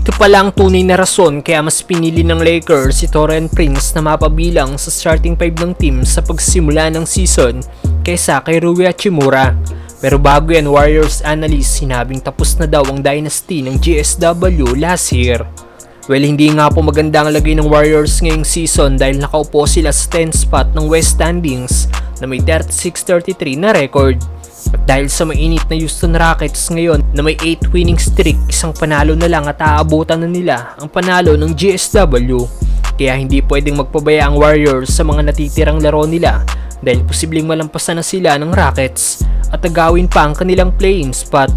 Ito pala ang tunay na rason kaya mas pinili ng Lakers si Taurean Prince na mapabilang sa starting 5 ng team sa pagsimula ng season kaysa kay Rui Hachimura. Pero bago yan, Warriors analyst sinabing tapos na daw ang dynasty ng GSW last year. Well, hindi nga po maganda ang lagay ng Warriors ngayong season dahil nakaupo sila sa 10th spot ng West standings na may 36-33 na record. At dahil sa mainit na Houston Rockets ngayon na may 8 winning streak, isang panalo na lang at aabutan na nila ang panalo ng GSW. Kaya hindi pwedeng magpabaya ang Warriors sa mga natitirang laro nila dahil posibleng malampasan na sila ng Rockets at agawin pa ang kanilang playing spot.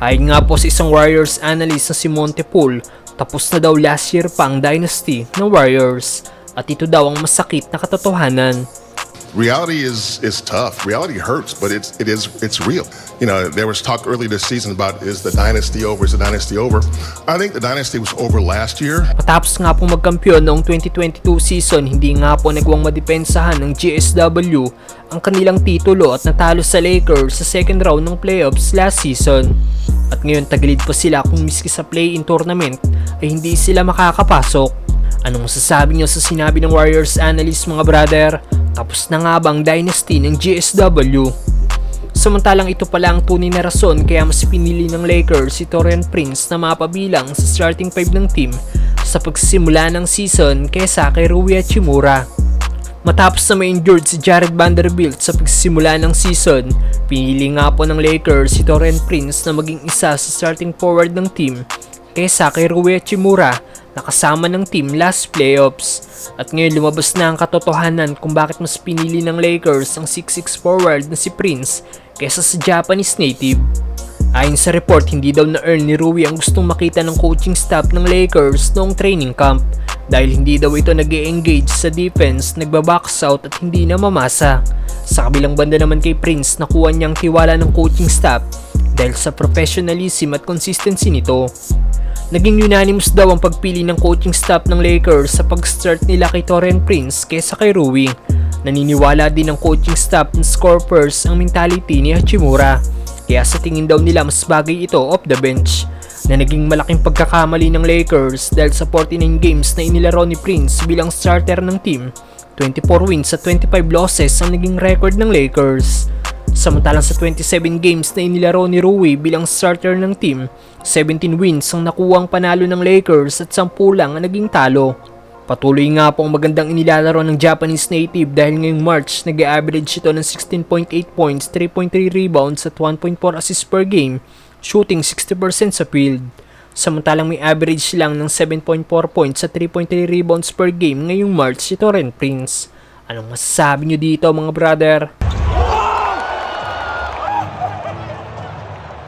Ayon nga po sa isang Warriors analyst na si Montepool, tapos na daw last year pa ang dynasty ng Warriors at ito daw ang masakit na katotohanan. Reality is tough. Reality hurts, but it's real. You know, there was talk early this season about is the dynasty over? Is the dynasty over? I think the dynasty was over last year. Matapos nga pong magkampiyon noong 2022 season, hindi nga po nagwang madepensahan ng GSW ang kanilang titulo at natalo sa Lakers sa second round ng playoffs last season. At ngayon tagilid pa sila kung miski sa play-in tournament ay hindi sila makakapasok. Anong masasabi nyo sa sinabi ng Warriors analyst mga brother? Tapos na nga bang dynasty ng GSW? Samantalang ito pala ang tunay na rason kaya mas pinili ng Lakers si Taurean Prince na mapabilang sa starting 5 ng team sa pagsimula ng season kaysa kay Rui Hachimura. Matapos na ma-injured si Jared Vanderbilt sa pagsimula ng season, pinili nga po ng Lakers si Taurean Prince na maging isa sa starting forward ng team kaysa kay Rui Hachimura na kasama ng team last playoffs. At ngayon lumabas na ang katotohanan kung bakit mas pinili ng Lakers ang 6'6 forward na si Prince kaysa sa Japanese native. Ayon sa report, hindi daw na-earn ni Rui ang gustong makita ng coaching staff ng Lakers noong training camp dahil hindi daw ito nag-e-engage sa defense, nagbabox out at hindi na mamasa. Sa kabilang banda naman kay Prince, nakuha niyang tiwala ng coaching staff dahil sa professionalism at consistency nito. Naging unanimous daw ang pagpili ng coaching staff ng Lakers sa pag-start nila kay Taurean Prince kaysa kay Rui. Naniniwala din ng coaching staff na score first ang mentality ni Hachimura. Kaya sa tingin daw nila mas bagay ito off the bench. Na naging malaking pagkakamali ng Lakers dahil sa 49 games na inilaro ni Prince bilang starter ng team, 24 wins at 25 losses ang naging record ng Lakers. Samantalang sa 27 games na inilaro ni Rui bilang starter ng team, 17 wins ang nakuhang panalo ng Lakers at 10 lang ang naging talo. Patuloy nga po ang magandang inilalaro ng Japanese native dahil ngayong March nag-average ito ng 16.8 points, 3.3 rebounds at 1.4 assists per game, shooting 60% sa field. Samantalang may average lang ng 7.4 points at 3.3 rebounds per game ngayong March si Taurean Prince. Anong masasabi nyo dito mga brother?